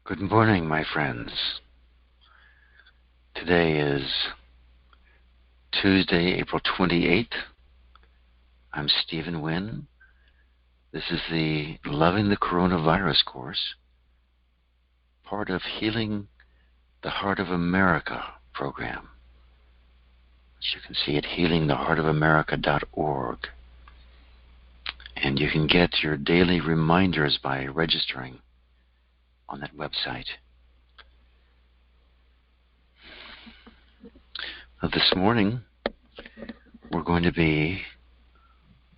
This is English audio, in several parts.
Good morning, my friends. Today is Tuesday, April 28th. I'm Stephen Wynn. This is the Loving the Coronavirus course, part of Healing the Heart of America program, which you can see at healingtheheartofamerica.org. And you can get your daily reminders by registering on that website. This morning, we're going to be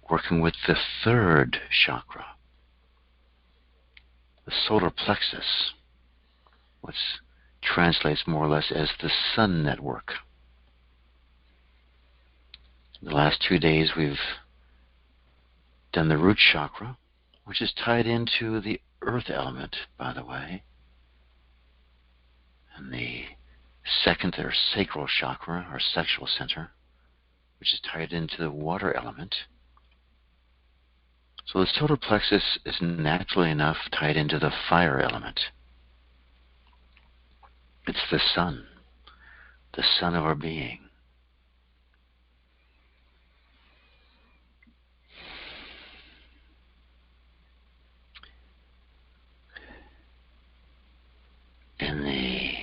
working with the third chakra, the Solar Plexus, which translates more or less as the Sun Network. In the last 2 days, we've done the root chakra, which is tied into the earth element, by the way, and the second or sacral chakra, or sexual center, which is tied into the water element. So the solar plexus is naturally enough tied into the fire element. It's the sun of our being. In the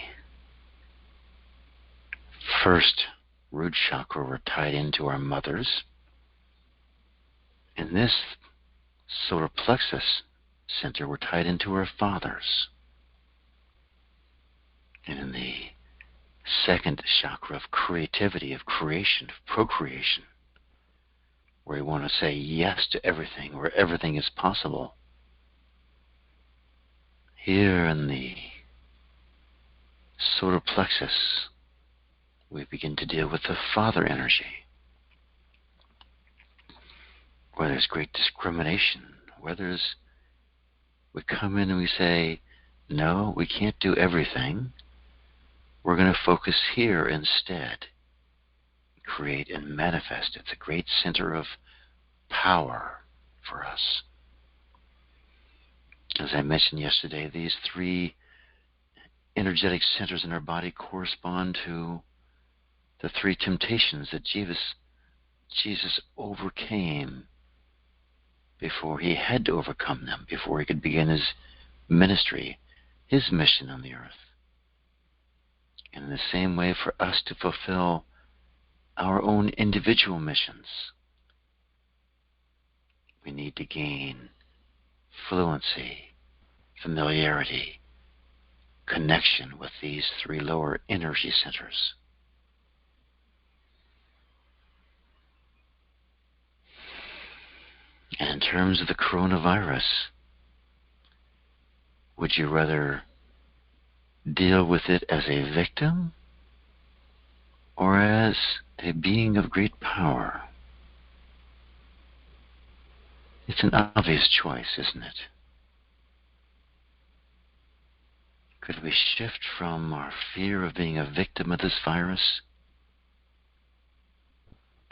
first root chakra, we're tied into our mothers. In this solar plexus center, we're tied into our fathers. And in the second chakra of creativity, of creation, of procreation, where we want to say yes to everything, where everything is possible, here in the solar plexus, we begin to deal with the father energy, where there's great discrimination, where we come in and we say, no, we can't do everything. We're going to focus here instead, create and manifest. It's a great center of power for us. As I mentioned yesterday, these three energetic centers in our body correspond to the three temptations that Jesus overcame before he had to overcome them, before he could begin his ministry, his mission on the earth. And in the same way, for us to fulfill our own individual missions, we need to gain fluency, familiarity, connection with these three lower energy centers. And in terms of the coronavirus, would you rather deal with it as a victim or as a being of great power? It's an obvious choice, isn't it? Could we shift from our fear of being a victim of this virus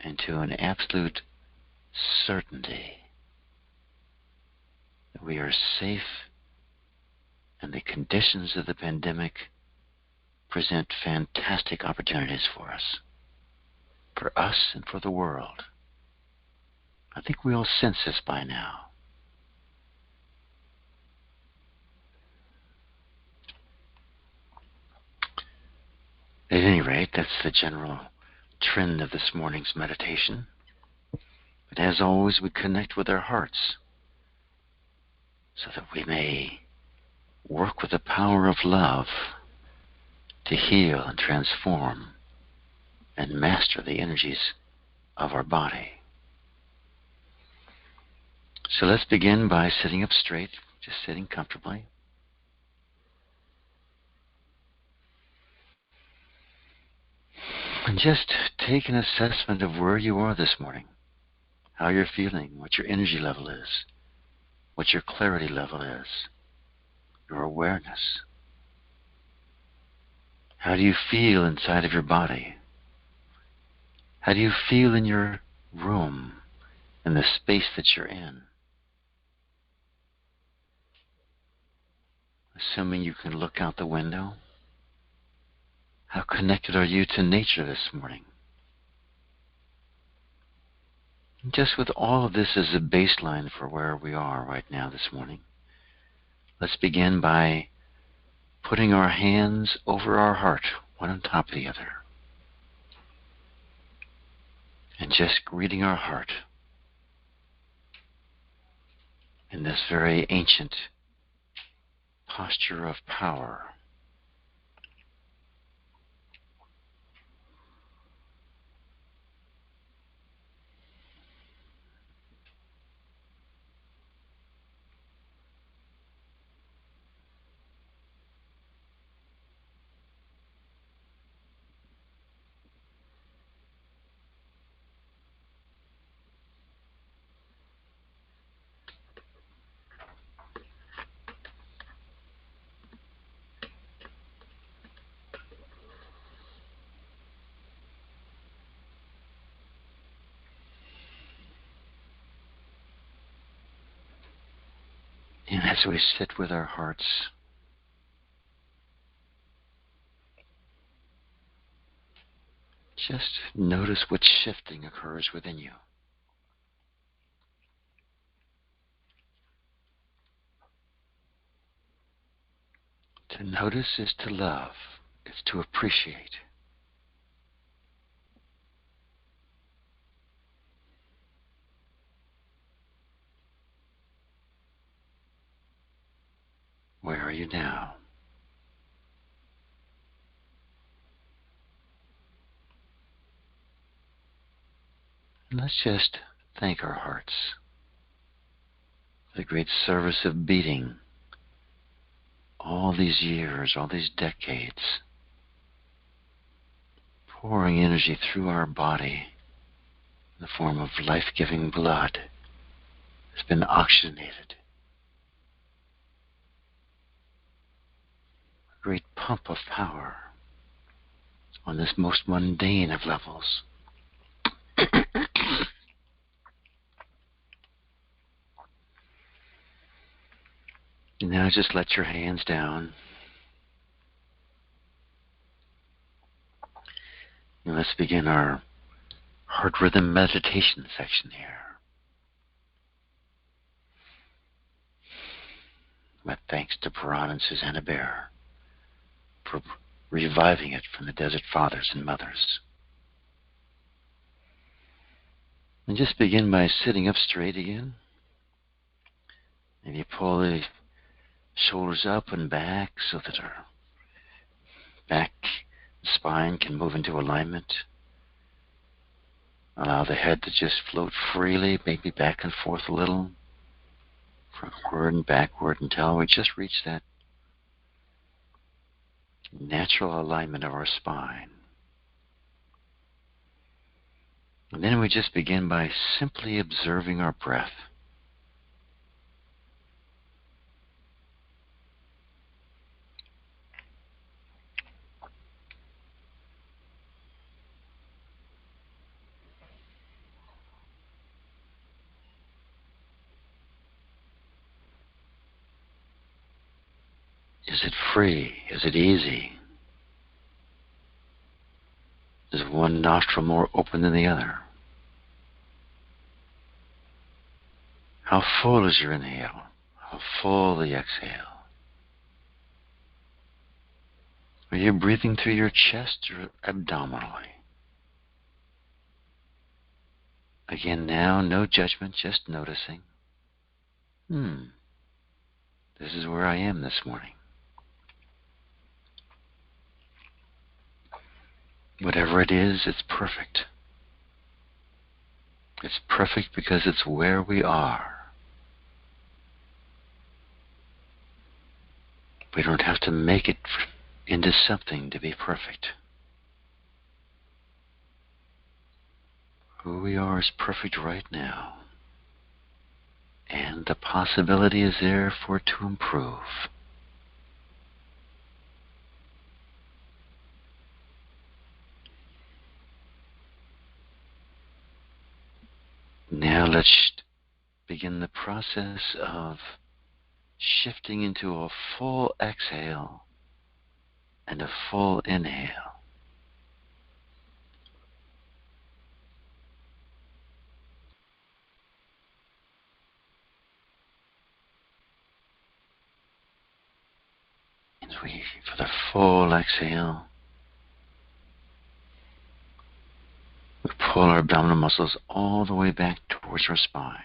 into an absolute certainty that we are safe and the conditions of the pandemic present fantastic opportunities for us and for the world? I think we all sense this by now. At any rate, that's the general trend of this morning's meditation. But as always, we connect with our hearts so that we may work with the power of love to heal and transform and master the energies of our body. So let's begin by sitting up straight, just sitting comfortably. And just take an assessment of where you are this morning, how you're feeling, what your energy level is, what your clarity level is, your awareness. How do you feel inside of your body? How do you feel in your room, in the space that you're in? assuming you can look out the window. How connected are you to nature this morning? Just with all of this as a baseline for where we are right now this morning, let's begin by putting our hands over our heart, one on top of the other, and just greeting our heart in this very ancient posture of power. And as we sit with our hearts, just notice what shifting occurs within you. To notice is to love, it's to appreciate. Where are you now? And let's just thank our hearts for the great service of beating all these years, all these decades, pouring energy through our body in the form of life-giving blood has been oxygenated. A great pump of power on this most mundane of levels. And now just let your hands down. And let's begin our heart rhythm meditation section here. With thanks to Paran and Susanna Bear for reviving it from the desert fathers and mothers. And just begin by sitting up straight again. Maybe pull the shoulders up and back so that our back and spine can move into alignment. Allow the head to just float freely, maybe back and forth a little, frontward and backward until we just reach that natural alignment of our spine. And then we just begin by simply observing our breath. Is it free? Is it easy? Is one nostril more open than the other? How full is your inhale? How full the exhale? Are you breathing through your chest or abdominally? Again now, no judgment, just noticing. This is where I am this morning. Whatever it is, it's perfect. It's perfect because it's where we are. We don't have to make it into something to be perfect. Who we are is perfect right now. And the possibility is there for it to improve. Now let's begin the process of shifting into a full exhale and a full inhale. As we, for the full exhale, we pull our abdominal muscles all the way back towards our spine.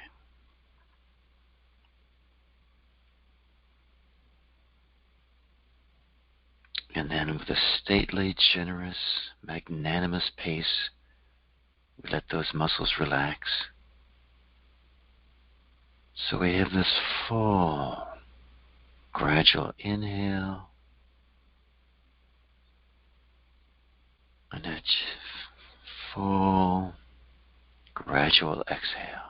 And then with a stately, generous, magnanimous pace, we let those muscles relax. So we have this full, gradual inhale and a full, gradual exhale.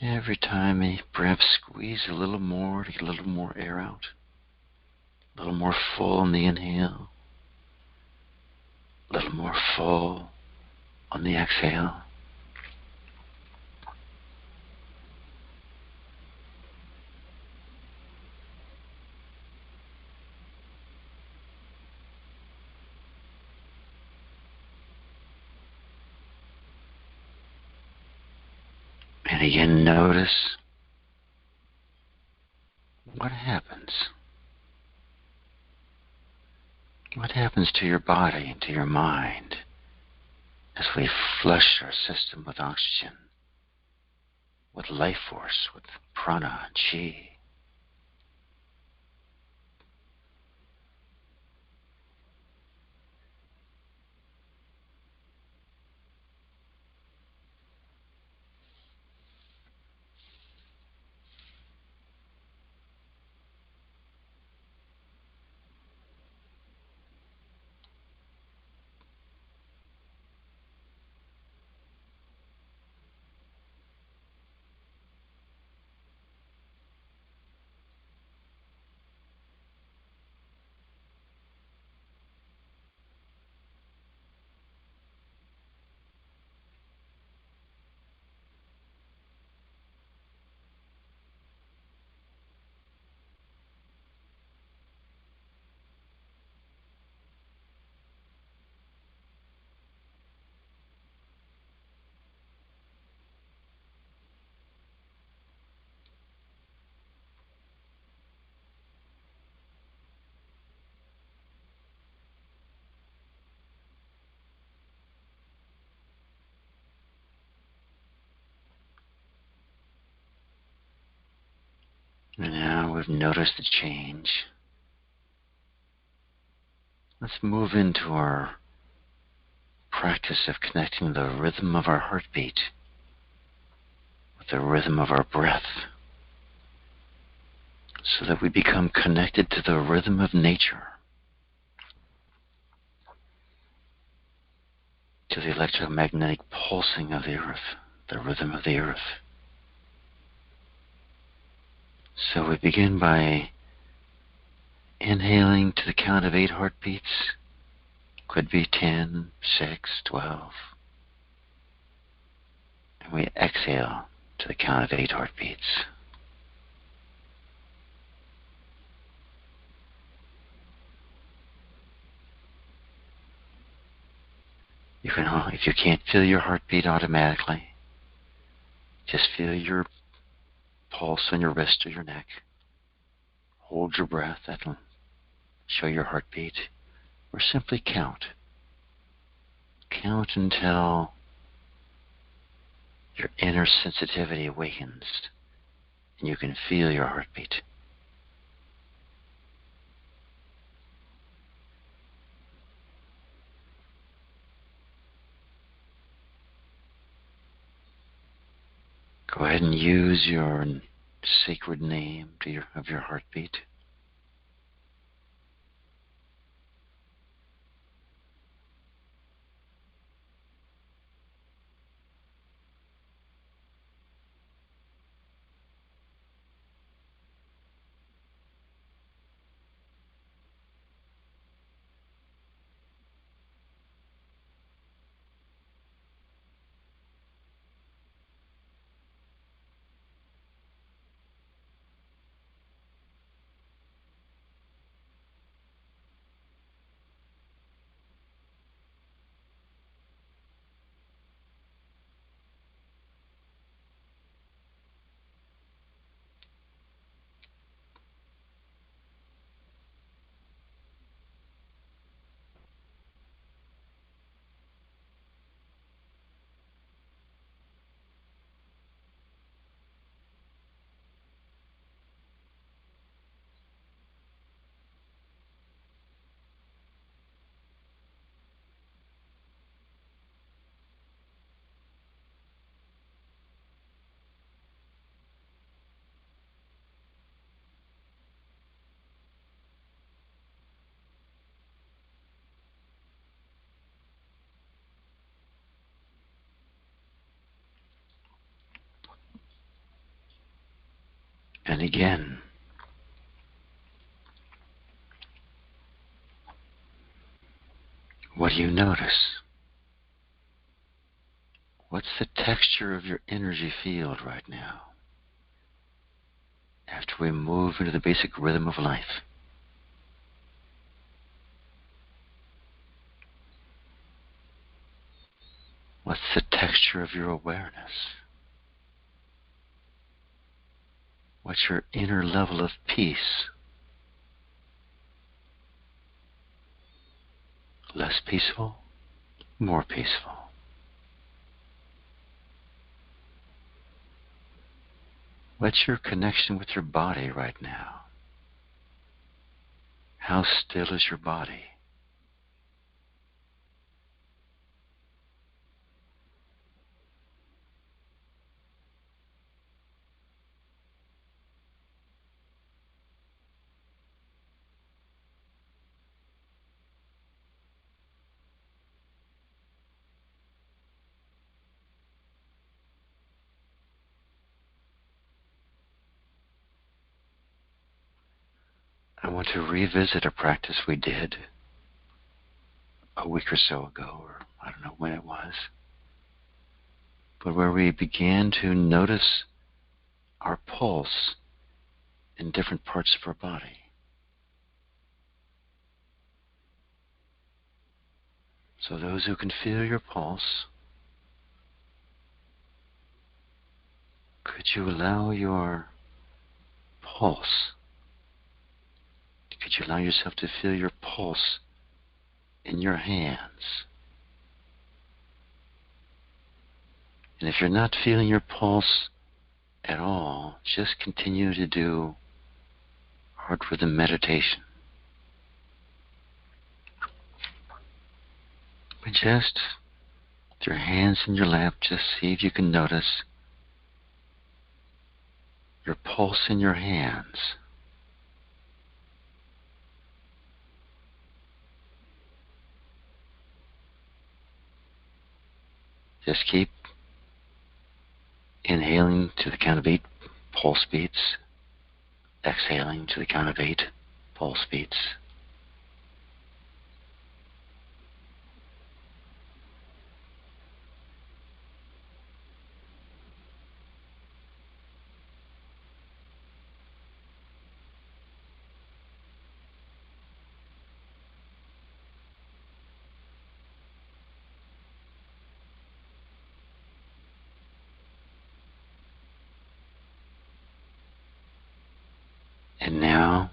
Every time we perhaps squeeze a little more to get a little more air out, a little more full on the inhale, a little more full on the exhale. And again, notice what happens. What happens to your body and to your mind as we flush our system with oxygen, with life force, with prana and chi. And now we've noticed the change. Let's move into our practice of connecting the rhythm of our heartbeat with the rhythm of our breath, so that we become connected to the rhythm of nature, to the electromagnetic pulsing of the earth, the rhythm of the earth. So we begin by inhaling to the count of 8 heartbeats. Could be 10, 6, 12. And we exhale to the count of 8 heartbeats. You can, if you can't feel your heartbeat automatically, just feel your pulse on your wrist or your neck. Hold your breath. That'll show your heartbeat. Or simply count. Count until your inner sensitivity awakens and you can feel your heartbeat. Go ahead and use your sacred name of your heartbeat. And again, what do you notice? What's the texture of your energy field right now? After we move into the basic rhythm of life. What's the texture of your awareness? What's your inner level of peace? Less peaceful? More peaceful? What's your connection with your body right now? How still is your body? I want to revisit a practice we did a week or so ago, or I don't know when it was, but where we began to notice our pulse in different parts of our body. So those who can feel your pulse, could you allow your pulse, could you allow yourself to feel your pulse in your hands? And if you're not feeling your pulse at all, just continue to do heart rhythm meditation. But just with your hands in your lap, just see if you can notice your pulse in your hands. Just keep inhaling to the count of 8 pulse beats, exhaling to the count of 8 pulse beats. And now,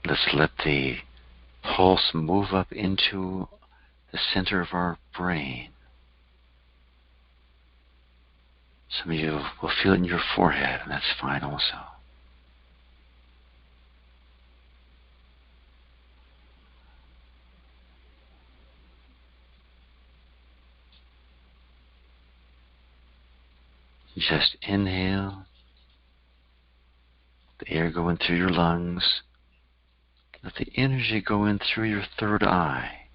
let's let the pulse move up into the center of our brain. Some of you will feel it in your forehead, and that's fine also. Just inhale, the air go in through your lungs. Let the energy go in through your third eye,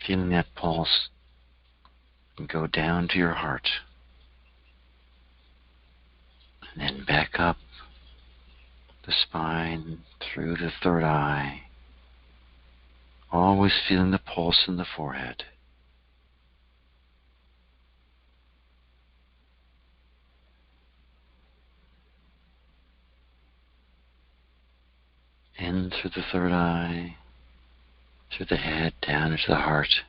feeling that pulse, and go down to your heart. And then back up the spine through the third eye, always feeling the pulse in the forehead. In through the third eye, through the head, down into the heart,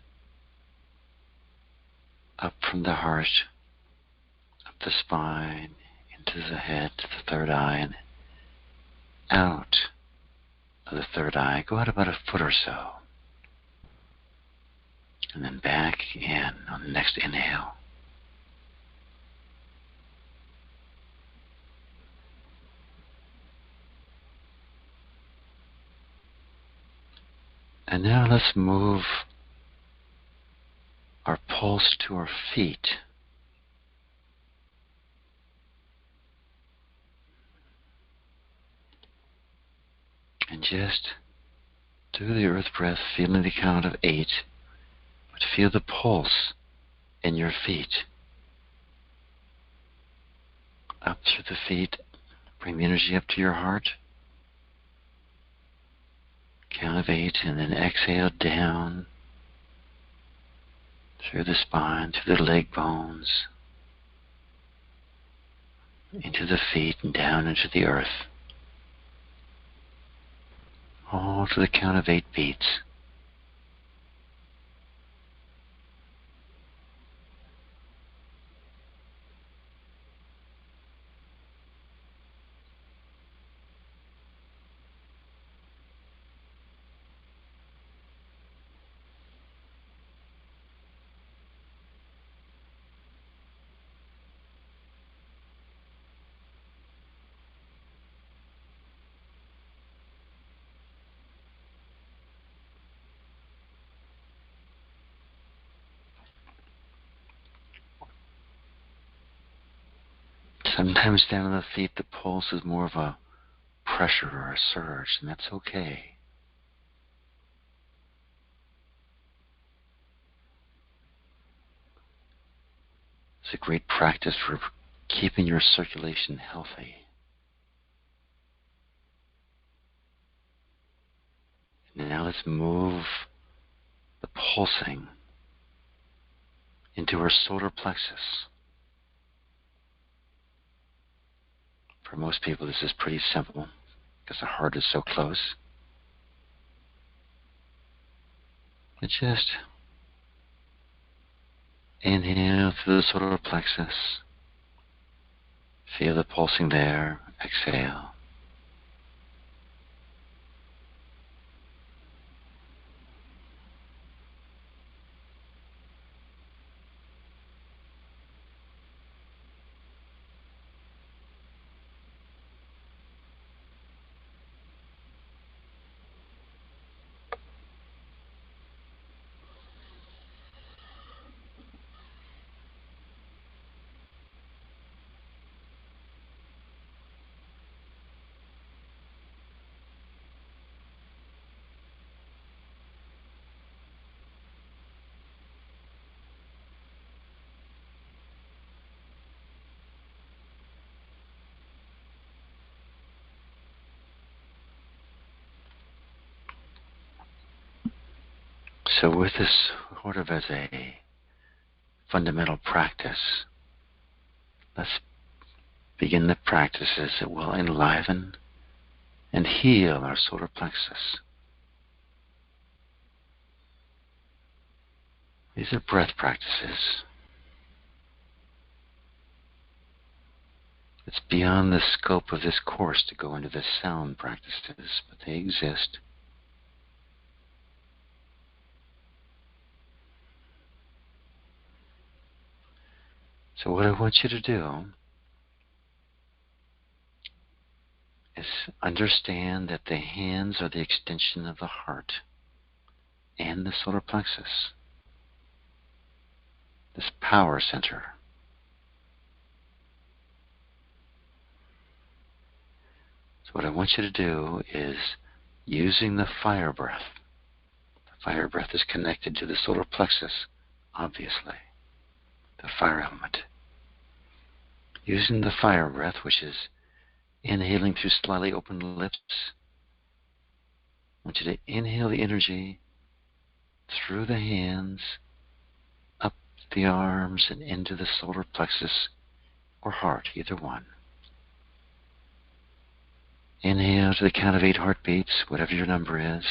up from the heart, up the spine, into the head, to the third eye, and out of the third eye. Go out about a foot or so. And then back in on the next inhale. And now let's move our pulse to our feet. And just do the earth breath, feeling the count of 8, but feel the pulse in your feet. Up through the feet, bring the energy up to your heart. Count of 8, and then exhale down through the spine, through the leg bones, into the feet and down into the earth. All to the count of 8 beats. Sometimes down on the feet the pulse is more of a pressure or a surge, and that's okay. It's a great practice for keeping your circulation healthy. Now let's move the pulsing into our solar plexus. For most people this is pretty simple because the heart is so close. But just inhale through the solar plexus. Feel the pulsing there. Exhale. So with this sort of as a fundamental practice, let's begin the practices that will enliven and heal our solar plexus. These are breath practices. It's beyond the scope of this course to go into the sound practices, but they exist. So what I want you to do is understand that the hands are the extension of the heart and the solar plexus, this power center. So what I want you to do is, using the fire breath, the fire breath is connected to the solar plexus, obviously, the fire element. Using the fire breath, which is inhaling through slightly open lips, I want you to inhale the energy through the hands, up the arms, and into the solar plexus or heart, either one. Inhale to the count of 8 heartbeats, whatever your number is.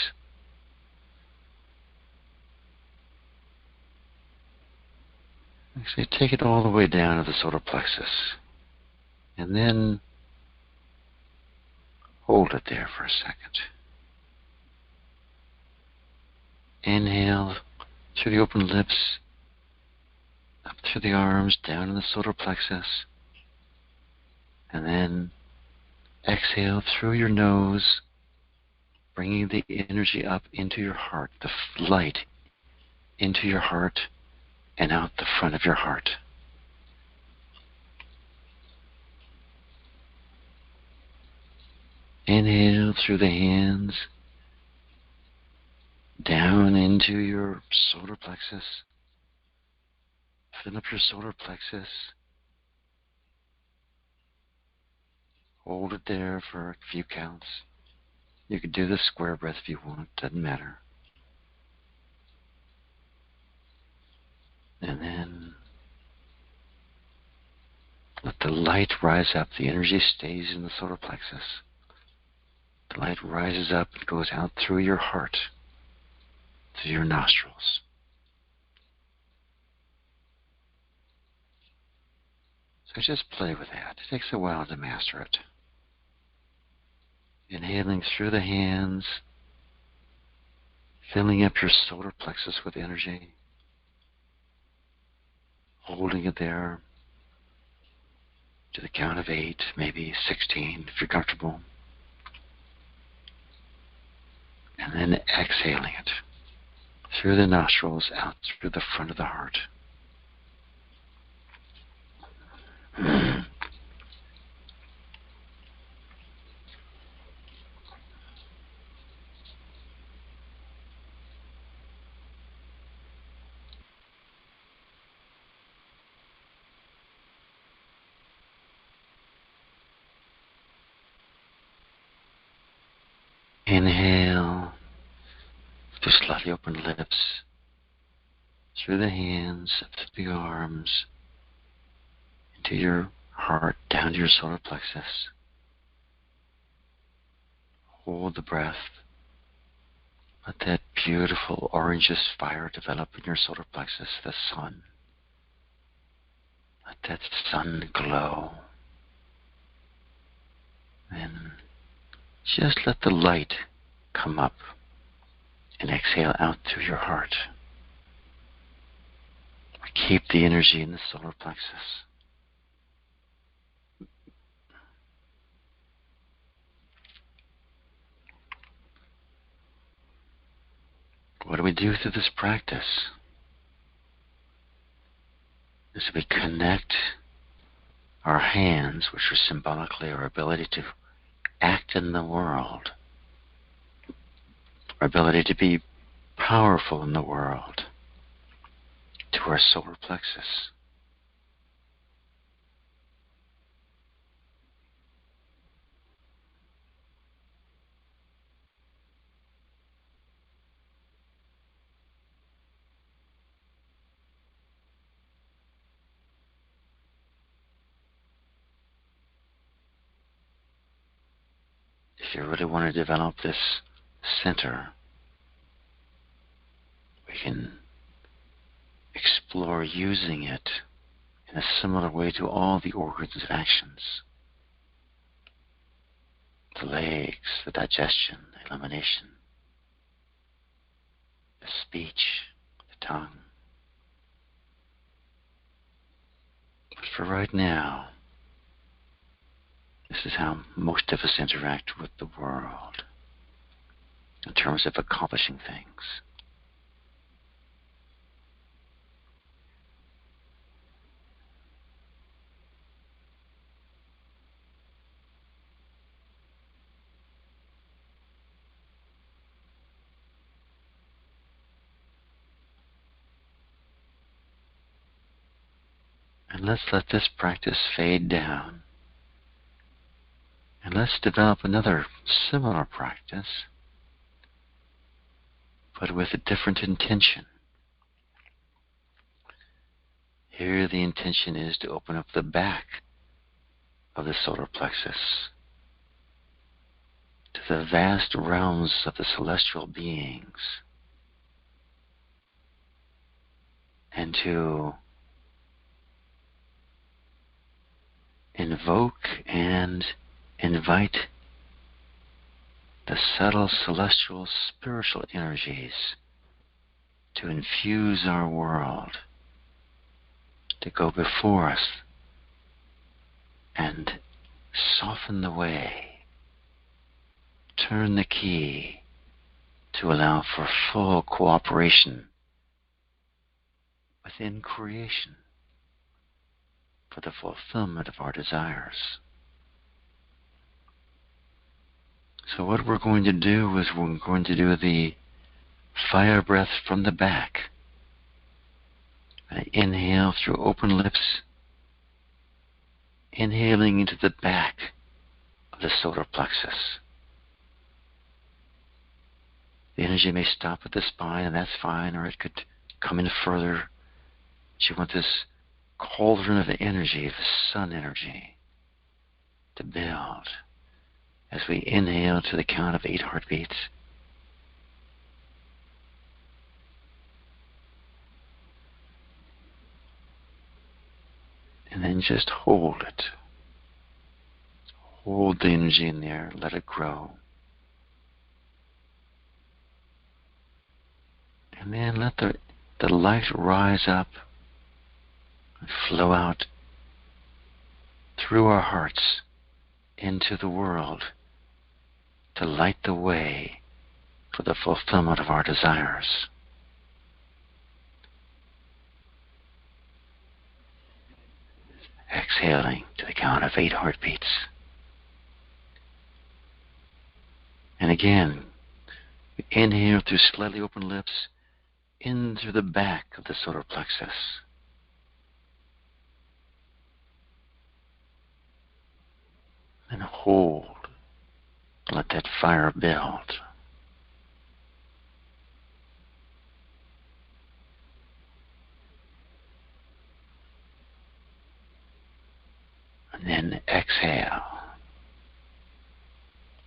Actually, take it all the way down to the solar plexus. And then hold it there for a second. Inhale through the open lips, up through the arms, down in the solar plexus. And then exhale through your nose, bringing the energy up into your heart, the light into your heart and out the front of your heart. Inhale through the hands, down into your solar plexus. Fill up your solar plexus. Hold it there for a few counts. You could do the square breath if you want, doesn't matter. And then let the light rise up. The energy stays in the solar plexus. The light rises up and goes out through your heart, through your nostrils. So just play with that. It takes a while to master it. Inhaling through the hands, filling up your solar plexus with energy, holding it there to the count of 8, maybe 16 if you're comfortable. And then exhaling it through the nostrils, out through the front of the heart. Inhale through slightly open lips, through the hands, up through the arms, into your heart, down to your solar plexus. Hold the breath. Let that beautiful orangish fire develop in your solar plexus, the sun. Let that sun glow. And just let the light come up and exhale out through your heart. Keep the energy in the solar plexus. What do we do through this practice? Is we connect our hands, which are symbolically our ability to act in the world, our ability to be powerful in the world, to our solar plexus. If you really want to develop this center, we can explore using it in a similar way to all the organs of actions. The legs, the digestion, the elimination, the speech, the tongue. But for right now, this is how most of us interact with the world in terms of accomplishing things. And let's let this practice fade down. And let's develop another similar practice, but with a different intention. Here the intention is to open up the back of the solar plexus to the vast realms of the celestial beings, and to invoke and invite the subtle celestial spiritual energies to infuse our world, to go before us and soften the way, turn the key to allow for full cooperation within creation for the fulfillment of our desires. So what we're going to do is we're going to do the fire breath from the back. I inhale through open lips, inhaling into the back of the solar plexus. The energy may stop at the spine, and that's fine, or it could come in further. But you want this cauldron of energy, of sun energy, to build as we inhale to the count of 8 heartbeats. And then just hold it. Hold the energy in there, let it grow. And then let the light rise up and flow out through our hearts into the world to light the way for the fulfillment of our desires. Exhaling to the count of 8 heartbeats. And again, inhale through slightly open lips, in through the back of the solar plexus. And hold. Let that fire build. And then exhale.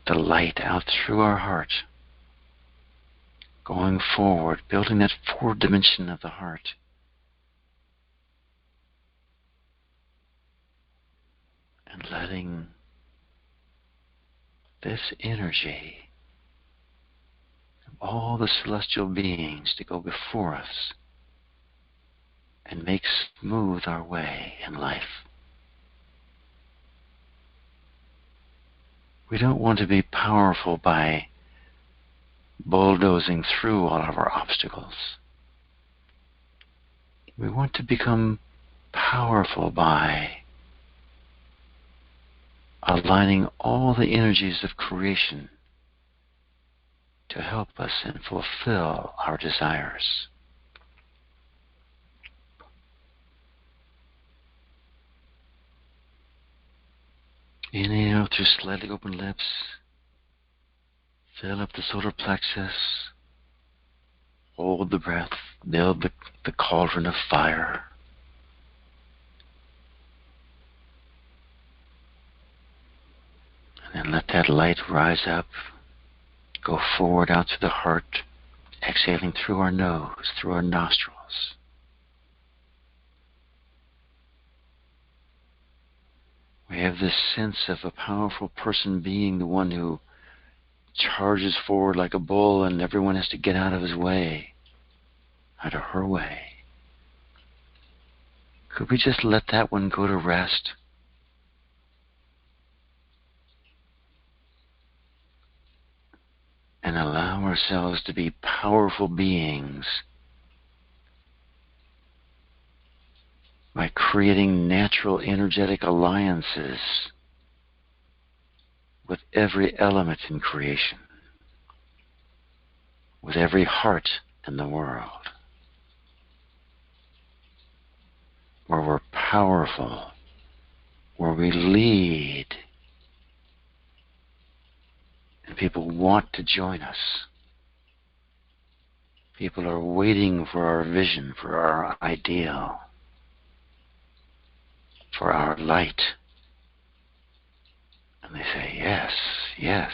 The light out through our heart, going forward, building that forward dimension of the heart. And letting this energy of all the celestial beings to go before us and make smooth our way in life. We don't want to be powerful by bulldozing through all of our obstacles. We want to become powerful by aligning all the energies of creation to help us and fulfill our desires. Inhale through slightly open lips. Fill up the solar plexus. Hold the breath. Build the cauldron of fire. And then let that light rise up. Go forward out to the heart. Exhaling through our nose, through our nostrils. We have this sense of a powerful person being the one who charges forward like a bull and everyone has to get out of his way, out of her way. Could we just let that one go to rest? And allow ourselves to be powerful beings by creating natural energetic alliances with every element in creation, with every heart in the world, where we're powerful, where we lead, and people want to join us. People are waiting for our vision, for our ideal, for our light. And they say, yes, yes,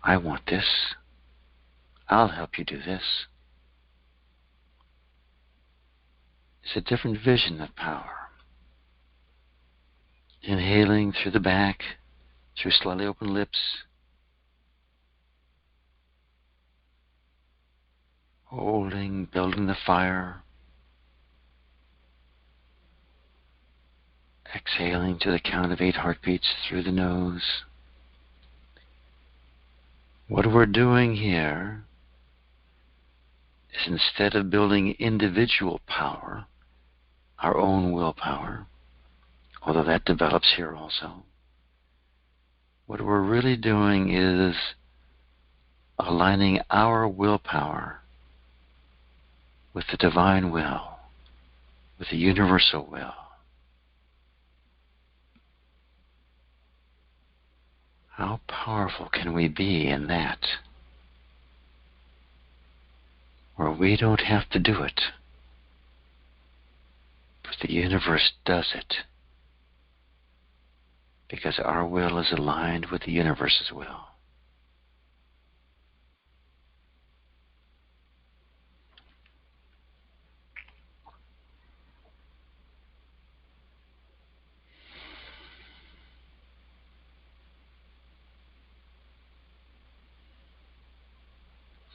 I want this. I'll help you do this. It's a different vision of power. Inhaling through the back, through slightly open lips. Holding, building the fire. Exhaling to the count of 8 heartbeats through the nose. What we're doing here is, instead of building individual power, our own willpower, although that develops here also, what we're really doing is aligning our willpower with the divine will, with the universal will. How powerful can we be in that, where we don't have to do it, but the universe does it, because our will is aligned with the universe's will.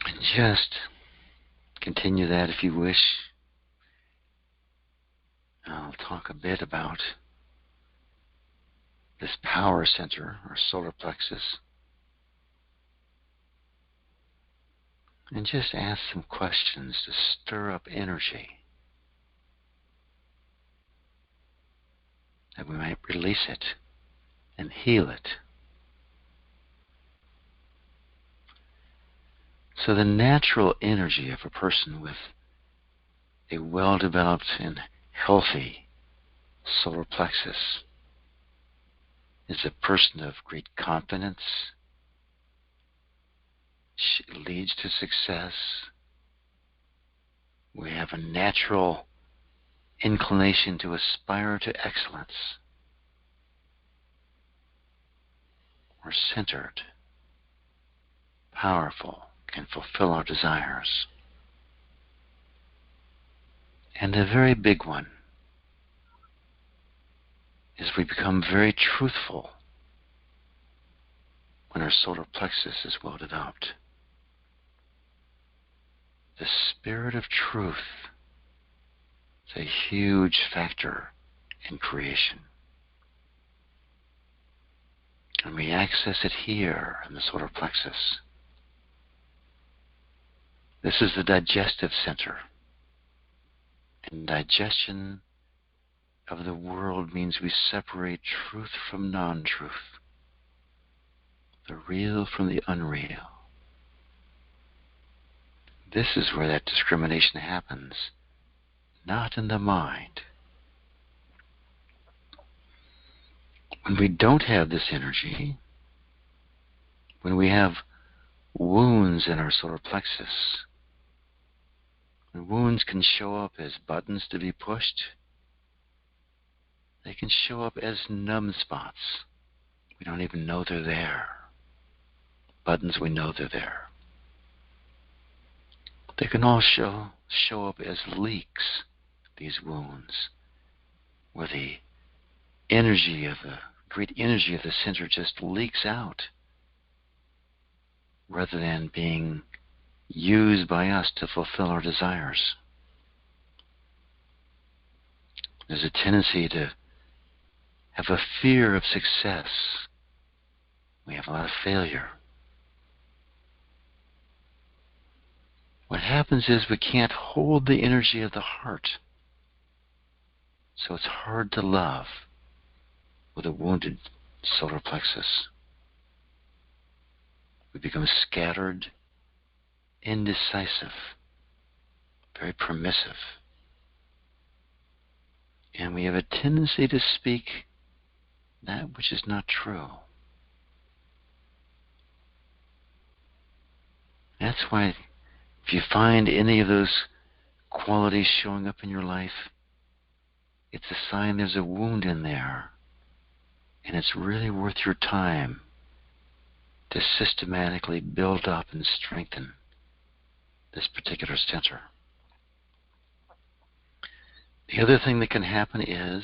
And just continue that if you wish. I'll talk a bit about this power center, or solar plexus, and just ask some questions to stir up energy, that we might release it and heal it. So the natural energy of a person with a well-developed and healthy solar plexus is a person of great confidence. She leads to success. We have a natural inclination to aspire to excellence. We're centered, powerful, can fulfill our desires. And a very big one is we become very truthful when our solar plexus is well developed. The spirit of truth is a huge factor in creation. And we access it here in the solar plexus. This is the digestive center. And digestion of the world means we separate truth from non-truth, the real from the unreal. This is where that discrimination happens, not in the mind. When we don't have this energy, when we have wounds in our solar plexus, when wounds can show up as buttons to be pushed, they can show up as numb spots. We don't even know they're there. Buttons, we know they're there. They can all show up as leaks, these wounds, where the energy of the great energy of the center just leaks out, rather than being used by us to fulfill our desires. There's a tendency to have a fear of success. We have a lot of failure. What happens is we can't hold the energy of the heart. So it's hard to love with a wounded solar plexus. We become scattered, indecisive, very permissive. And we have a tendency to speak that which is not true. That's why if you find any of those qualities showing up in your life, it's a sign there's a wound in there. And it's really worth your time to systematically build up and strengthen this particular center. The other thing that can happen is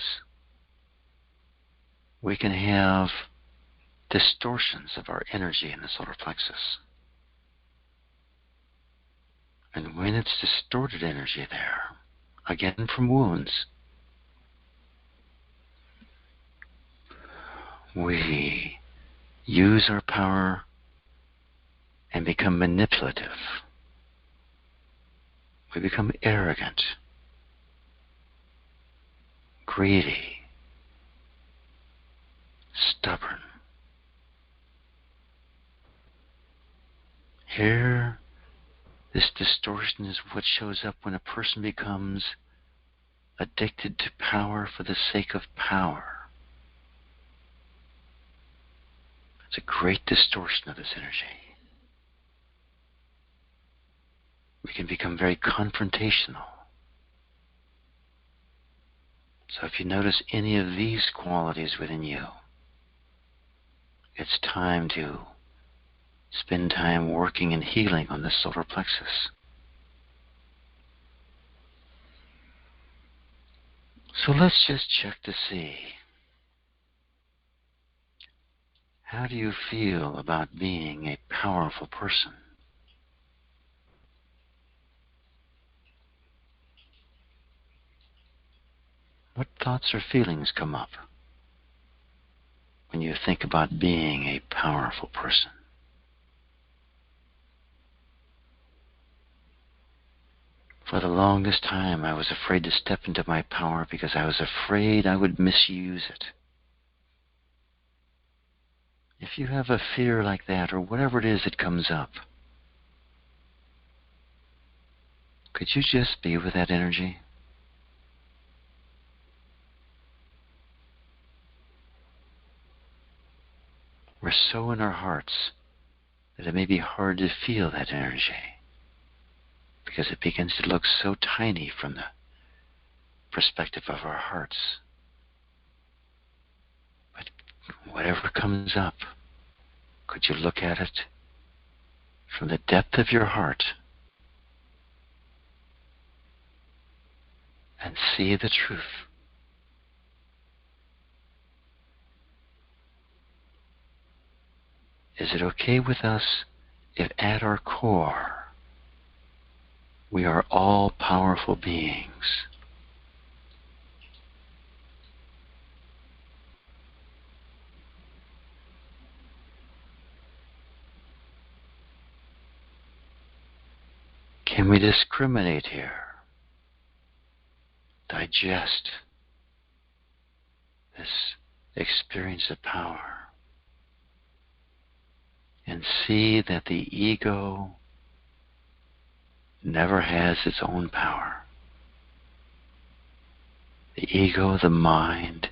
we can have distortions of our energy in the solar plexus. And when it's distorted energy there, again from wounds, we use our power and become manipulative. We become arrogant, greedy, stubborn. Here, this distortion is what shows up when a person becomes addicted to power for the sake of power. It's a great distortion of this energy. We can become very confrontational. So if you notice any of these qualities within you, it's time to spend time working and healing on the solar plexus. So let's just check to see, how do you feel about being a powerful person? What thoughts or feelings come up when you think about being a powerful person? For the longest time, I was afraid to step into my power because I was afraid I would misuse it. If you have a fear like that, or whatever it is that comes up, could you just be with that energy? We're so in our hearts that it may be hard to feel that energy, because it begins to look so tiny from the perspective of our hearts. But whatever comes up, could you look at it from the depth of your heart and see the truth? Is it okay with us if at our core we are all powerful beings? Can we discriminate here? Digest this experience of power and see that the ego never has its own power. The ego, the mind,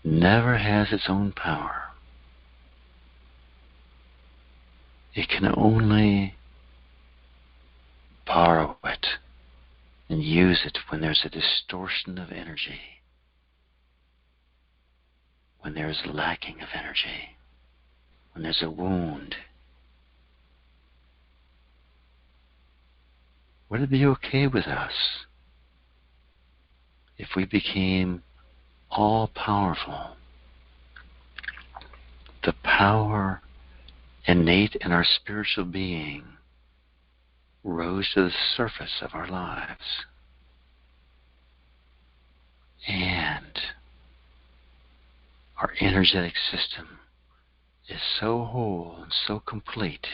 never has its own power. It can only borrow it and use it when there's a distortion of energy, when there's lacking of energy, when there's a wound. Would it be okay with us if we became all-powerful? The power innate in our spiritual being rose to the surface of our lives. And our energetic system is so whole and so complete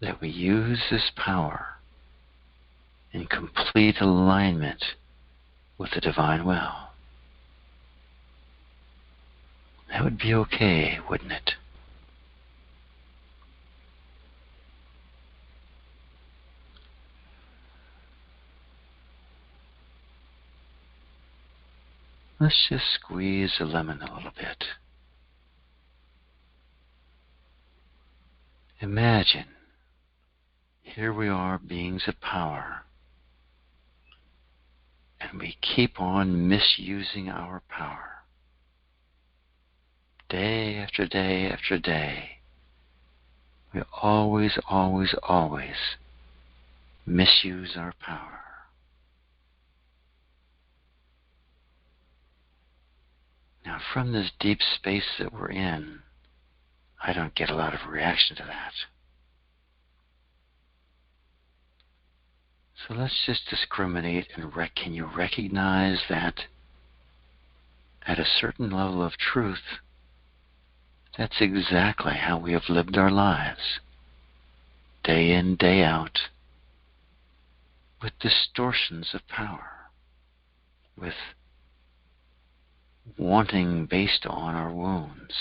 that we use this power in complete alignment with the divine will. That would be okay, wouldn't it? Let's just squeeze the lemon a little bit. Imagine, here we are, beings of power, and we keep on misusing our power. Day after day after day, we always misuse our power. Now, from this deep space that we're in, I don't get a lot of reaction to that. So let's just discriminate and can you recognize that at a certain level of truth, that's exactly how we have lived our lives, day in, day out, with distortions of power, with wanting based on our wounds,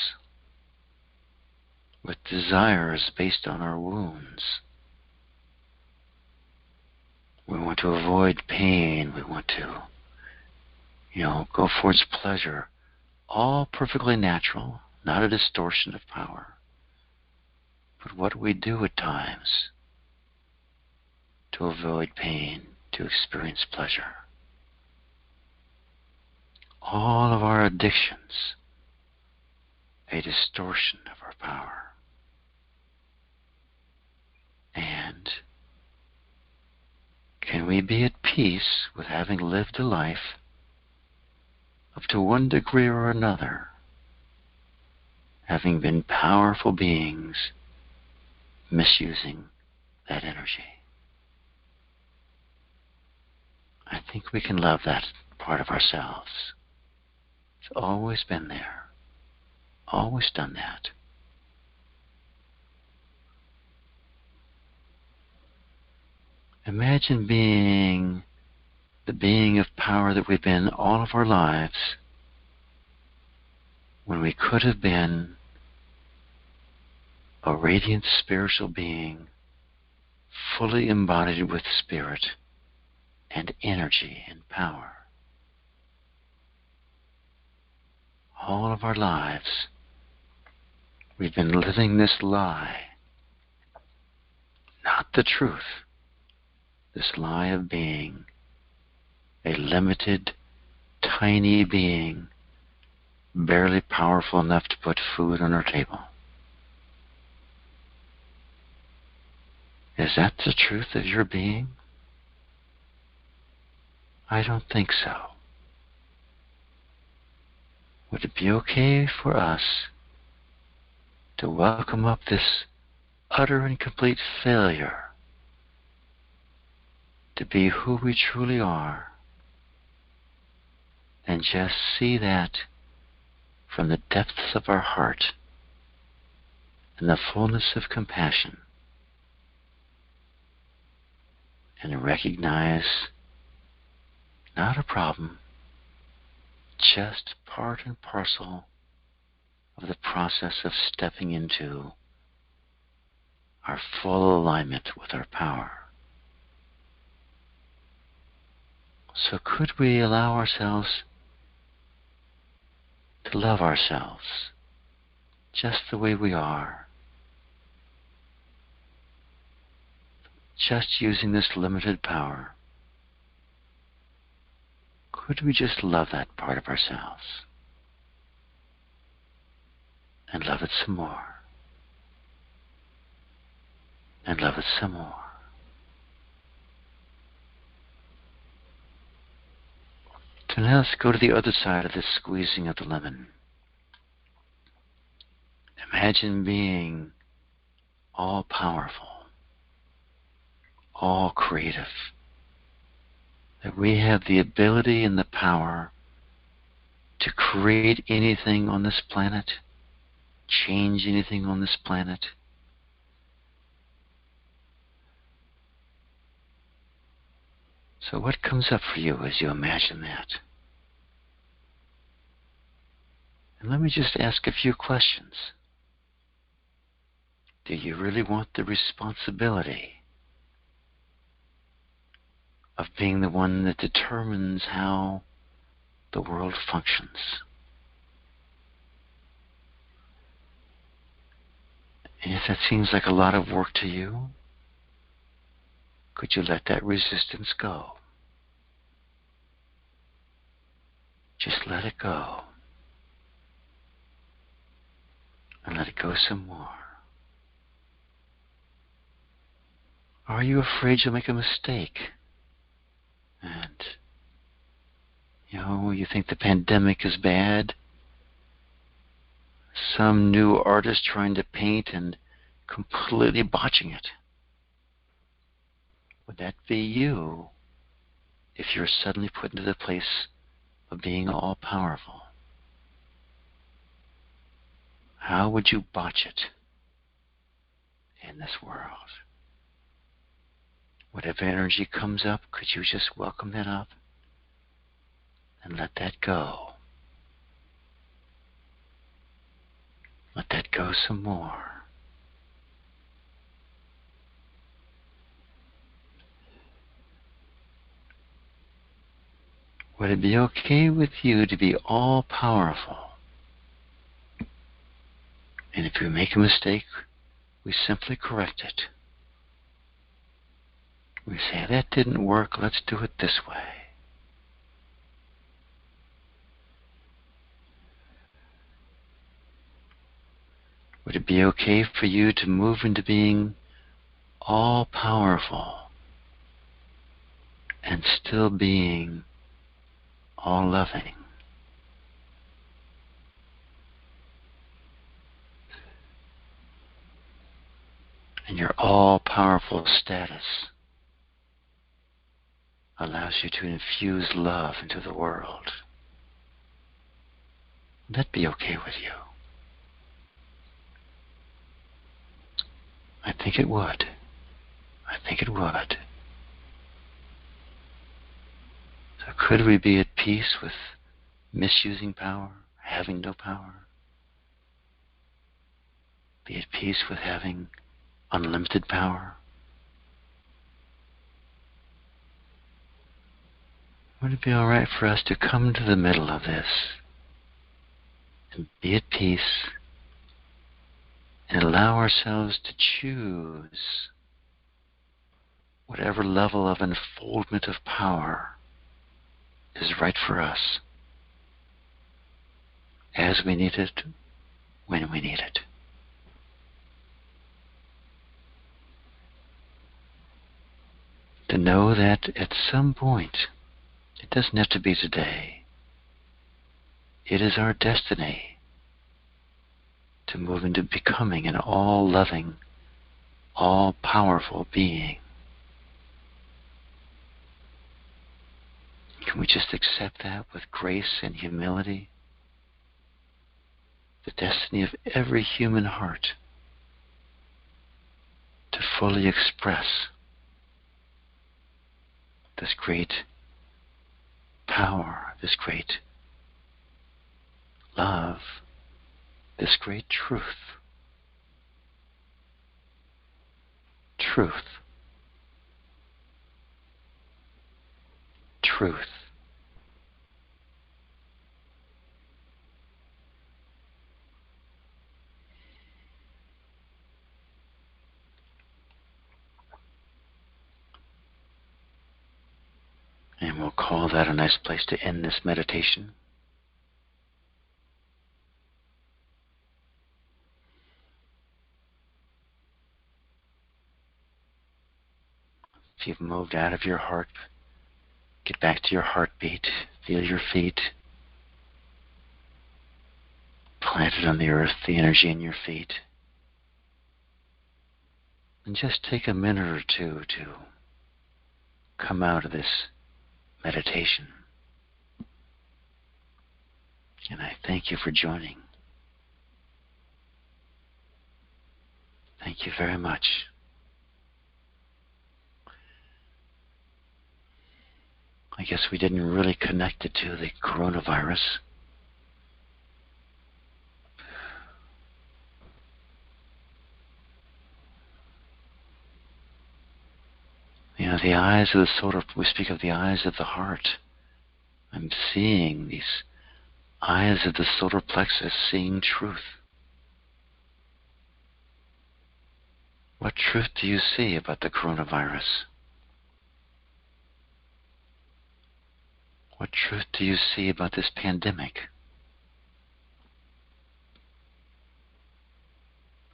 with desires based on our wounds. We want to avoid pain. We want to, go towards pleasure. All perfectly natural, not a distortion of power. But what do we do at times to avoid pain, to experience pleasure? All of our addictions, a distortion of our power. And can we be at peace with having lived a life of, to one degree or another, having been powerful beings misusing that energy? I think we can love that part of ourselves. It's always been there, always done that. Imagine being the being of power that we've been all of our lives, when we could have been a radiant spiritual being, fully embodied with spirit and energy and power. All of our lives, we've been living this lie, not the truth, this lie of being a limited, tiny being, barely powerful enough to put food on our table. Is that the truth of your being? I don't think so. Would it be okay for us to welcome up this utter and complete failure to be who we truly are, and just see that from the depths of our heart and the fullness of compassion, and recognize not a problem, just part and parcel of the process of stepping into our full alignment with our power. So could we allow ourselves to love ourselves just the way we are, just using this limited power? Could we just love that part of ourselves and love it some more and love it some more? So now let's go to the other side of this squeezing of the lemon. Imagine being all powerful, all creative, that we have the ability and the power to create anything on this planet, change anything on this planet. So what comes up for you as you imagine that? And let me just ask a few questions. Do you really want the responsibility of being the one that determines how the world functions. And if that seems like a lot of work to you, could you let that resistance go? Just let it go. And let it go some more. Are you afraid you'll make a mistake? And, you think the pandemic is bad? Some new artist trying to paint and completely botching it. Would that be you if you're suddenly put into the place of being all-powerful? How would you botch it in this world? Whatever energy comes up, could you just welcome that up and let that go? Let that go some more. Would it be okay with you to be all-powerful? And if you make a mistake, we simply correct it. We say, that didn't work, let's do it this way. Would it be okay for you to move into being all-powerful and still being all-loving? And your all-powerful status allows you to infuse love into the world. Would that be okay with you? I think it would. I think it would. So could we be at peace with misusing power, having no power? Be at peace with having unlimited power? Would it be all right for us to come to the middle of this and be at peace and allow ourselves to choose whatever level of unfoldment of power is right for us, as we need it, when we need it? To know that at some point, it doesn't have to be today, it is our destiny to move into becoming an all-loving, all-powerful being. Can we just accept that with grace and humility? The destiny of every human heart to fully express this great power, this great love, this great truth. Truth. Truth. And we'll call that a nice place to end this meditation. If you've moved out of your heart, get back to your heartbeat. Feel your feet planted on the earth, the energy in your feet. And just take a minute or two to come out of this meditation. And I thank you for joining. Thank you very much. I guess we didn't really connect it to the coronavirus. The eyes of the solar, we speak of the eyes of the heart. I'm seeing these eyes of the solar plexus, seeing truth. What truth do you see about the coronavirus? What truth do you see about this pandemic?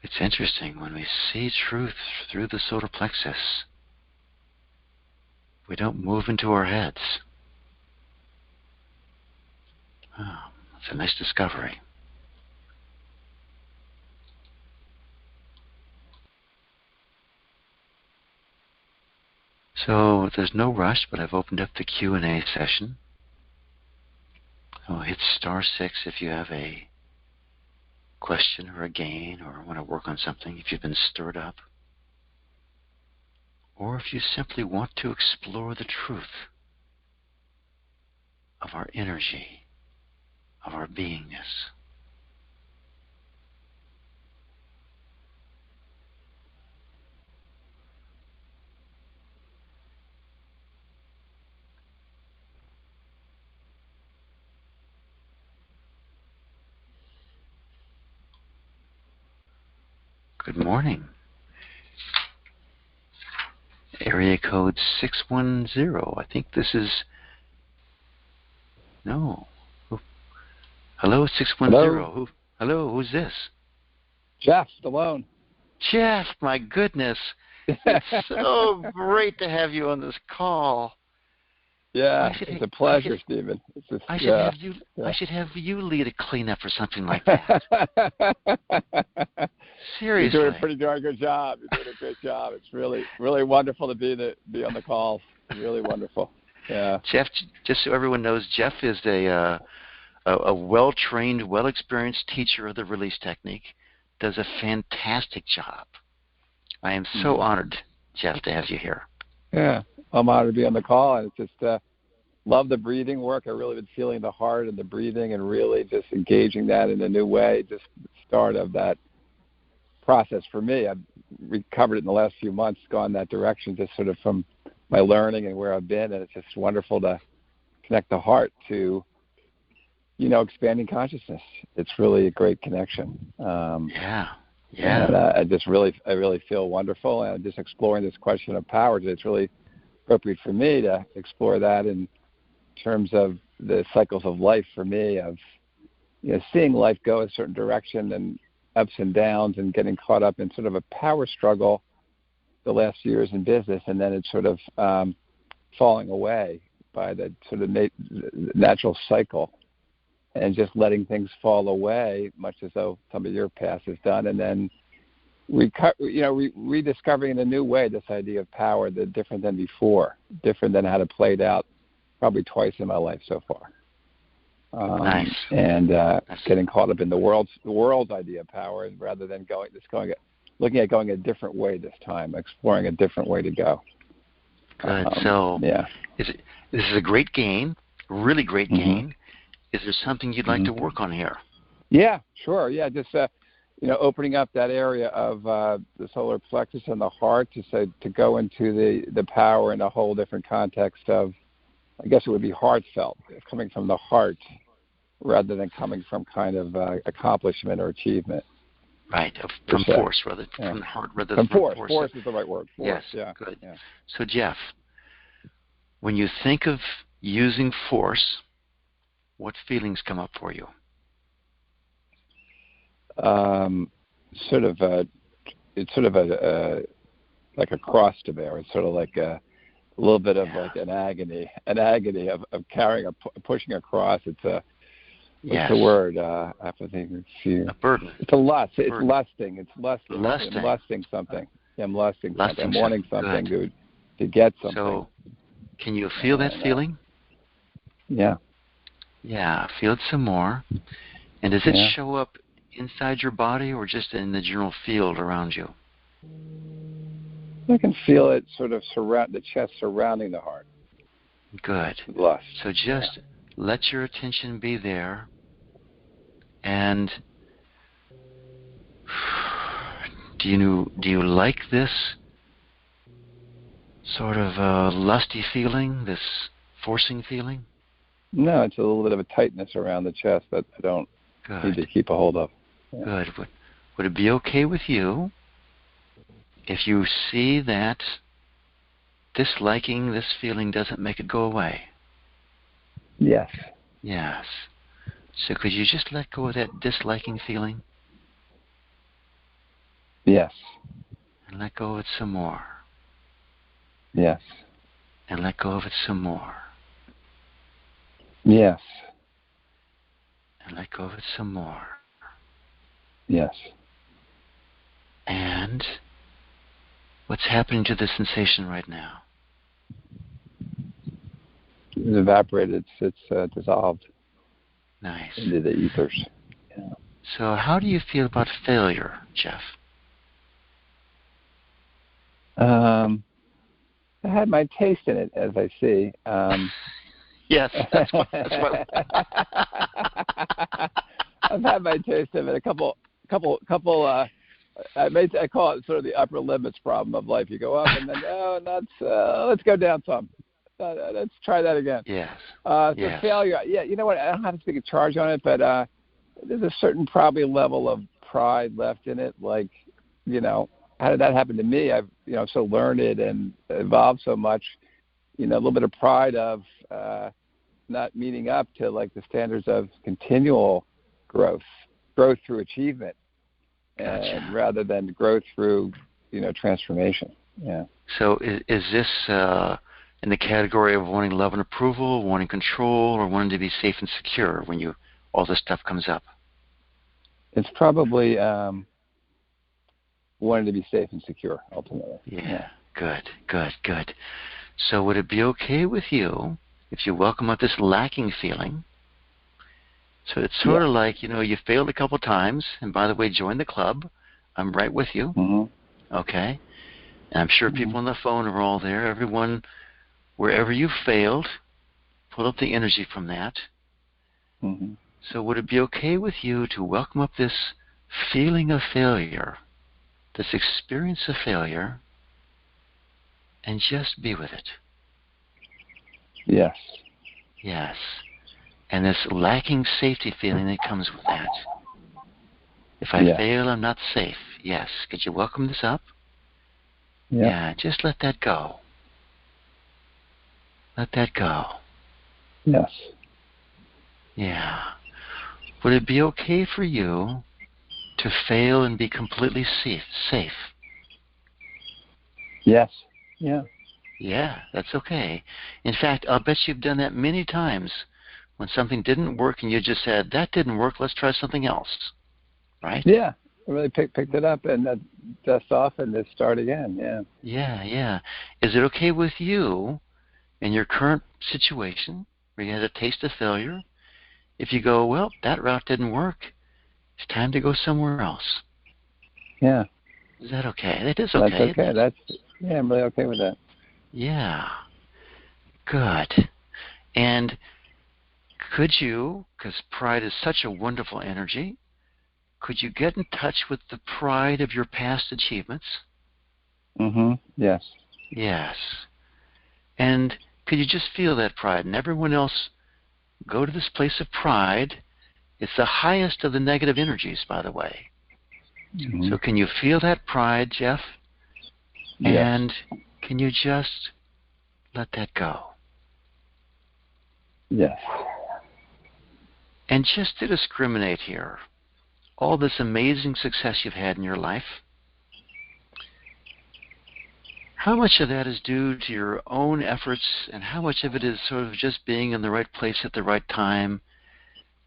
It's interesting, when we see truth through the solar plexus, we don't move into our heads. Oh, it's a nice discovery. So there's no rush, but I've opened up the Q&A session. So hit *6 if you have a question or a gain or want to work on something, if you've been stirred up, or if you simply want to explore the truth of our energy, of our beingness. Good morning. Area code 610. I think this is... No. Hello, 610. Hello. Hello, who's this? Jeff Stallone. Jeff, my goodness. It's so great to have you on this call. Yeah, it's a pleasure, Stephen. I should have you lead a cleanup or something like that. Seriously. You're doing a pretty darn good job. You're doing a great job. It's really, really wonderful to be on the call. Really wonderful. Yeah. Jeff, just so everyone knows, Jeff is a well-trained, well-experienced teacher of the release technique. Does a fantastic job. I am so honored, Jeff, to have you here. Yeah, I'm honored to be on the call, and it's just love the breathing work. I've really been feeling the heart and the breathing and really just engaging that in a new way, just the start of that process for me. I've recovered it in the last few months, gone that direction, just sort of from my learning and where I've been, and it's just wonderful to connect the heart to, expanding consciousness. It's really a great connection. Yeah. And I really feel wonderful, and just exploring this question of power. It's really appropriate for me to explore that in terms of the cycles of life for me, of seeing life go a certain direction and ups and downs, and getting caught up in sort of a power struggle the last few years in business, and then it's sort of falling away by the sort of natural cycle, and just letting things fall away, much as though some of your past has done, and then rediscovering in a new way this idea of power, that different than before, different than how it played out probably twice in my life so far. Nice. And getting caught up in the world's idea of power, rather than looking at going a different way this time, exploring a different way to go. Good. This is a great gain, really great gain. Is there something you'd like to work on here? Yeah, sure. Yeah, just opening up that area of the solar plexus and the heart to go into the power in a whole different context of, I guess it would be heartfelt, coming from the heart rather than coming from kind of accomplishment or achievement. Right, from force rather from the heart rather than from force. Force is the right word. Force. Yes, yeah. Good. Yeah. So Jeff, when you think of using force, what feelings come up for you? It's sort of like a cross to bear. It's sort of like a little bit of like an agony of carrying pushing a cross. It's a what's the word? I have to think. A burden. It's a lust. It's burden. lusting. It's lusting. Lusting. I'm lusting something. I'm lusting something. I'm Lusting wanting something Good. to get something. So, can you feel that feeling? Yeah. Yeah, feel it some more. And does it show up inside your body or just in the general field around you? I can feel it sort of surround the chest surrounding the heart. Good. Lust. So just let your attention be there. And do you like this sort of lusty feeling, this forcing feeling? No, it's a little bit of a tightness around the chest that I don't need to Good. keep a hold of. Yeah. Good. Would it be okay with you if you see that disliking this feeling doesn't make it go away? Yes. Yes. So could you just let go of that disliking feeling? Yes. And let go of it some more. Yes. And let go of it some more. Yes. And let go of it some more. Yes. And what's happening to the sensation right now? It's evaporated. It's dissolved Nice. into the ethers. Yeah. So how do you feel about failure, Jeff? I had my taste in it, as I see. Yes, that's what. I've had my taste of it. A couple. I call it sort of the upper limits problem of life. You go up and then let's go down some. Let's try that again. Yes. So yes. failure. Yeah, you know what? I don't have to speak a charge on it, but there's a certain probably level of pride left in it. Like, how did that happen to me? I've so learned it and evolved so much. A little bit of pride of not meeting up to like the standards of continual growth through achievement, Gotcha. and rather than growth through transformation. Yeah. So is this in the category of wanting love and approval, wanting control, or wanting to be safe and secure when all this stuff comes up? It's probably wanting to be safe and secure ultimately. Yeah. Good. So would it be okay with you if you welcome up this lacking feeling? So it's sort of like, you failed a couple times, and by the way, join the club. I'm right with you. Mm-hmm. Okay? And I'm sure people on the phone are all there. Everyone, wherever you failed, pull up the energy from that. Mm-hmm. So would it be okay with you to welcome up this feeling of failure, this experience of failure, and just be with it? Yes. Yes. And this lacking safety feeling that comes with that. If I fail, I'm not safe. Yes. Could you welcome this up? Yeah. Just let that go. Let that go. Yes. Yeah. Would it be okay for you to fail and be completely safe? Yes. Yeah. Yeah, that's okay. In fact, I'll bet you've done that many times when something didn't work and you just said, that didn't work, let's try something else. Right? Yeah. I really picked it up and dust off and just start again. Yeah. Yeah. Is it okay with you in your current situation where you had a taste of failure, if you go, well, that route didn't work, it's time to go somewhere else? Yeah. Is that okay? That is okay. That's okay. I'm really okay with that. Yeah. Good. And could you, because pride is such a wonderful energy, could you get in touch with the pride of your past achievements? Mm-hmm. Yes. Yes. And could you just feel that pride? And everyone else go to this place of pride. It's the highest of the negative energies, by the way. Mm-hmm. So can you feel that pride, Jeff? Yes. And can you just let that go? Yes. And just to discriminate here, all this amazing success you've had in your life, how much of that is due to your own efforts, and how much of it is sort of just being in the right place at the right time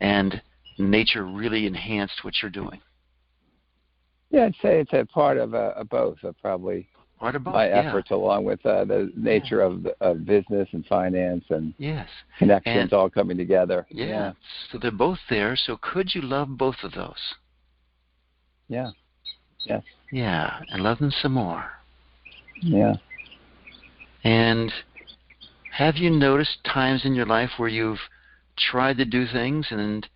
and nature really enhanced what you're doing? Yeah, I'd say it's a part of both. Probably Part of both, my efforts, along with the nature of business and finance and connections all coming together. Yeah. So they're both there. So could you love both of those? Yeah. Yes. Yeah, and love them some more. Yeah. And have you noticed times in your life where you've tried to do things and,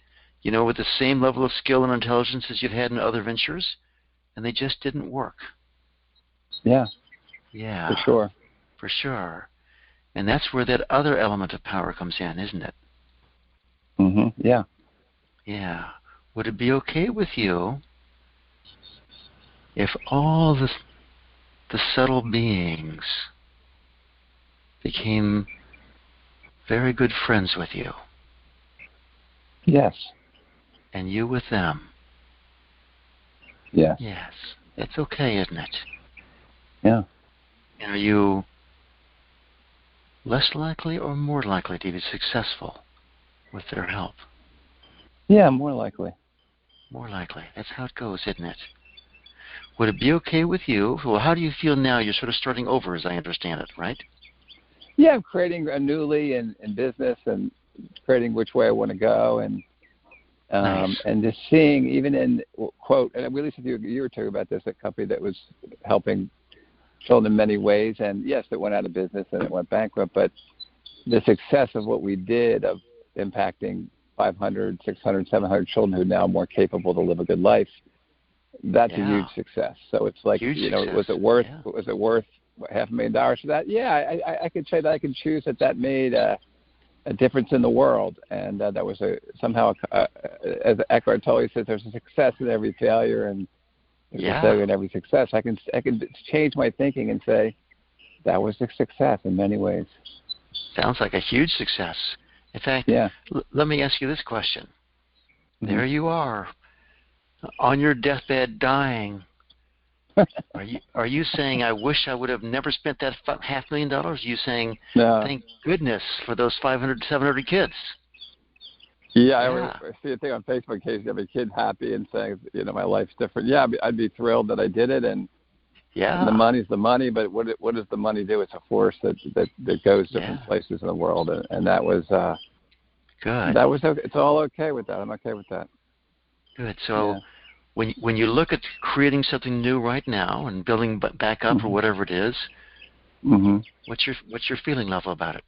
with the same level of skill and intelligence as you've had in other ventures, and they just didn't work? Yeah. Yeah. For sure. For sure. And that's where that other element of power comes in, isn't it? Yeah. Yeah. Would it be okay with you if all the subtle beings became very good friends with you, Yes. and you with them? Yes. Yes. That's okay, isn't it? Yeah. And are you less likely or more likely to be successful with their help? Yeah, more likely. More likely. That's how it goes, isn't it? Would it be okay with you? Well, how do you feel now? You're sort of starting over, as I understand it, right? Yeah, I'm creating a newly in business and creating which way I want to go, and Nice. and just seeing even in quote, and we listened to you were talking about this, a company that was helping children in many ways, and yes, it went out of business and it went bankrupt, but the success of what we did of impacting 500, 600, 700 children who are now more capable to live a good life, that's a huge success. So it's like, Huge you know, success. was it worth $500,000 for that? Yeah, I could say that I could choose that made a difference in the world, and that was somehow, as Eckhart Tolle says, there's a success in every failure, and there's a failure in every success. I can change my thinking and say that was a success in many ways. Sounds like a huge success. In fact, let me ask you this question. Mm-hmm. There you are, on your deathbed, dying. Are you saying, I wish I would have never spent that $500,000? Are you saying, thank goodness for those 500, 700 kids? Yeah, I see a thing on Facebook occasionally, have a kid happy and saying, you know, my life's different. Yeah, I'd be thrilled that I did it, and the money's the money, but what does the money do? It's a force that goes different places in the world, and that was good. That was okay. It's all okay with that. I'm okay with that. Good. So when you look at creating something new right now and building back up or whatever it is, what's your feeling level about it?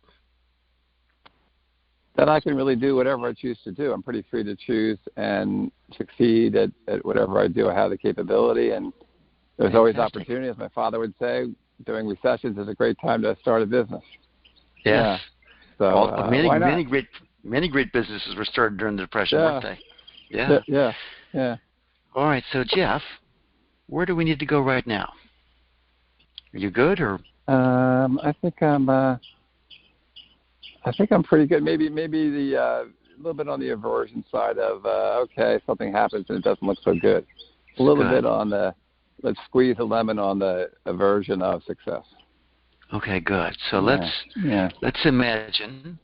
That I can really do whatever I choose to do. I'm pretty free to choose and succeed at whatever I do. I have the capability, and there's always opportunity. As my father would say, during recessions is a great time to start a business. Yes. Yeah. So many great businesses were started during the Depression, weren't they? Yeah. All right. So Jeff, where do we need to go right now? Are you good, or? I think I'm pretty good. Maybe the a little bit on the aversion side of okay, something happens and it doesn't look so good. A little bit on the let's squeeze a lemon on the aversion of success. Okay, good. So let's imagine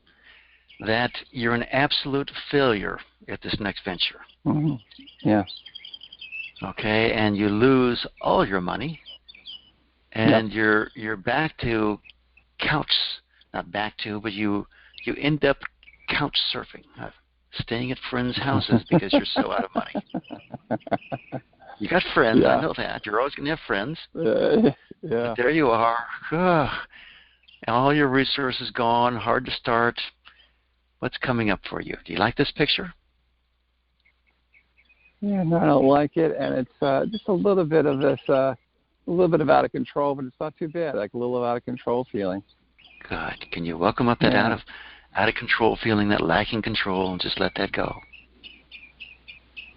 that you're an absolute failure at this next venture. Mm-hmm. Yeah. Okay, and you lose all your money, and you're back to not back to, but you end up couch surfing, staying at friends' houses because you're so out of money. You got friends, I know that. You're always going to have friends. But there you are. And all your resources gone, hard to start. What's coming up for you? Do you like this picture? Yeah, no, I don't like it, and it's just a little bit of this, a little bit of out of control, but it's not too bad. Like a little out of control feeling. Good. Can you welcome up that out of control feeling, that lacking control, and just let that go?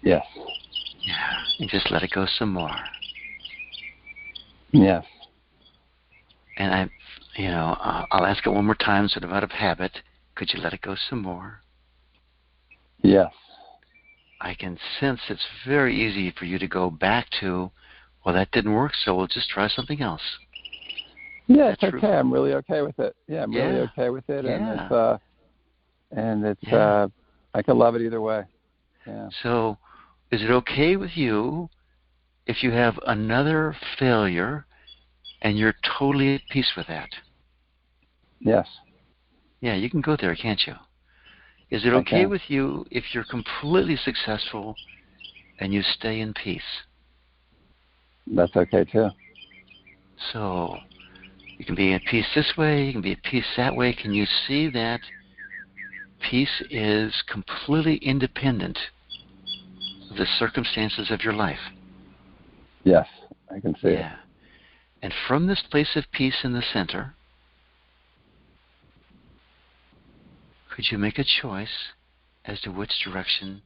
Yes. Yeah, and just let it go some more. Yes. And I'll ask it one more time, sort of out of habit. Could you let it go some more? Yes. I can sense it's very easy for you to go back to, well, that didn't work, so we'll just try something else. Yeah, it's okay. I'm really okay with it. Yeah, I'm really okay with it, and it's I can love it either way. Yeah. So, is it okay with you if you have another failure and you're totally at peace with that? Yes. Yeah, you can go there, can't you? Is it okay with you if you're completely successful and you stay in peace? That's okay too. So, you can be at peace this way, you can be at peace that way. Can you see that peace is completely independent of the circumstances of your life? Yes, I can see it. And from this place of peace in the center, could you make a choice as to which direction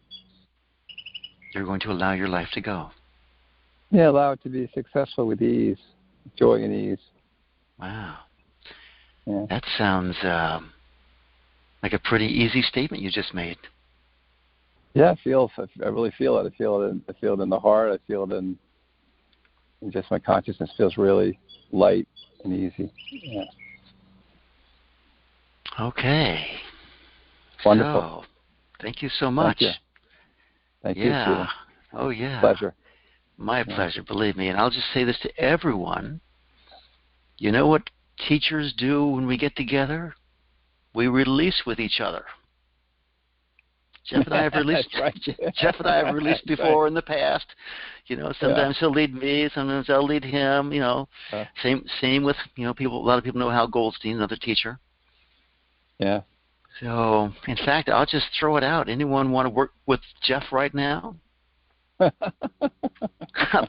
you're going to allow your life to go. Yeah, allow it to be successful with ease, joy and ease. Wow. Yeah. That sounds like a pretty easy statement you just made. Yeah, I really feel it. I feel it in the heart. I feel it in just my consciousness feels really light and easy. Yeah. Okay. Wonderful. So, thank you so much. Thank you, Stephen. Oh, yeah. Pleasure. My pleasure, believe me. And I'll just say this to everyone. You know what teachers do when we get together? We release with each other. Jeff and I have released. That's right. Jeff and I have released before in the past. Sometimes he'll lead me, sometimes I'll lead him. Same with people. A lot of people know Hal Goldstein, another teacher. Yeah. So, in fact, I'll just throw it out. Anyone want to work with Jeff right now?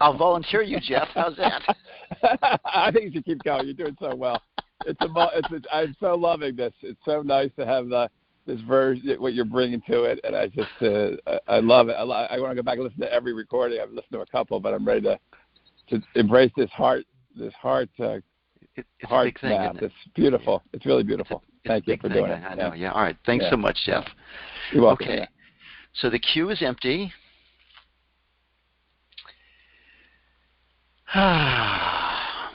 I'll volunteer you, Jeff. How's that? I think you should keep going. You're doing so well. I'm so loving this. It's so nice to have this version, what you're bringing to it, and I just I love it. I want to go back and listen to every recording. I've listened to a couple, but I'm ready to embrace this heart it's heart a big thing, map. It's beautiful. It's really beautiful. Thank you for doing it. I know. Yeah. All right. Thanks so much, Jeff. You're welcome. Okay. So the queue is empty. I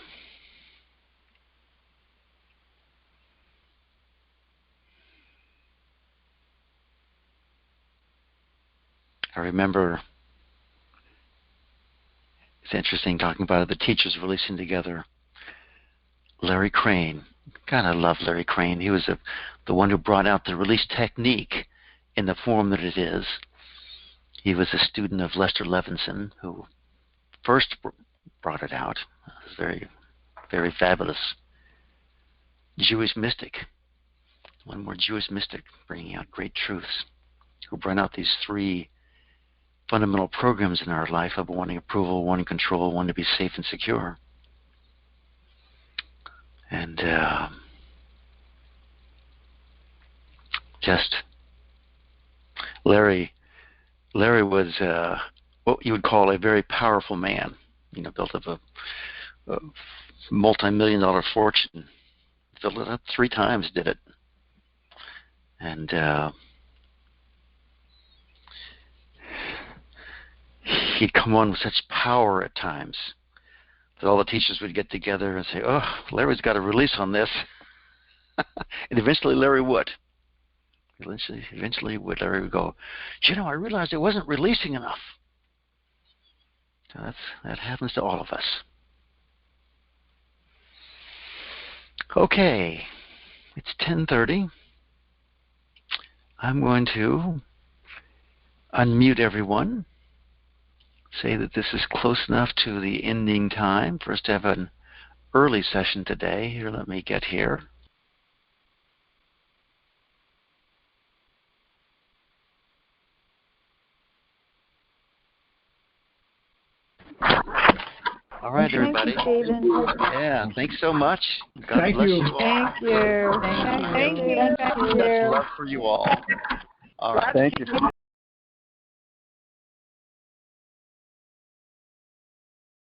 remember it's interesting talking about the teachers releasing together. Larry Crane. God, I love Larry Crane. He was the one who brought out the release technique in the form that it is. He was a student of Lester Levinson, who first brought it out. It was very, very fabulous Jewish mystic. One more Jewish mystic bringing out great truths, who brought out these three fundamental programs in our life of wanting approval, wanting control, wanting to be safe and secure. And just Larry was what you would call a very powerful man. Built up a multi-million-dollar fortune. Filled it up 3 times, did it. And he'd come on with such power at times that all the teachers would get together and say, "Oh, Larry's got a release on this." And eventually Larry would. Eventually Larry would go, I realized it wasn't releasing enough. So that happens to all of us. Okay, it's 10:30. I'm going to unmute everyone. Say that this is close enough to the ending time for us to have an early session today. Here, let me get here. All right, everybody. Thank you, Stephen. Yeah, thanks so much. God bless you all. Thank you. Thank you. Much love for you all. All right. Thank you.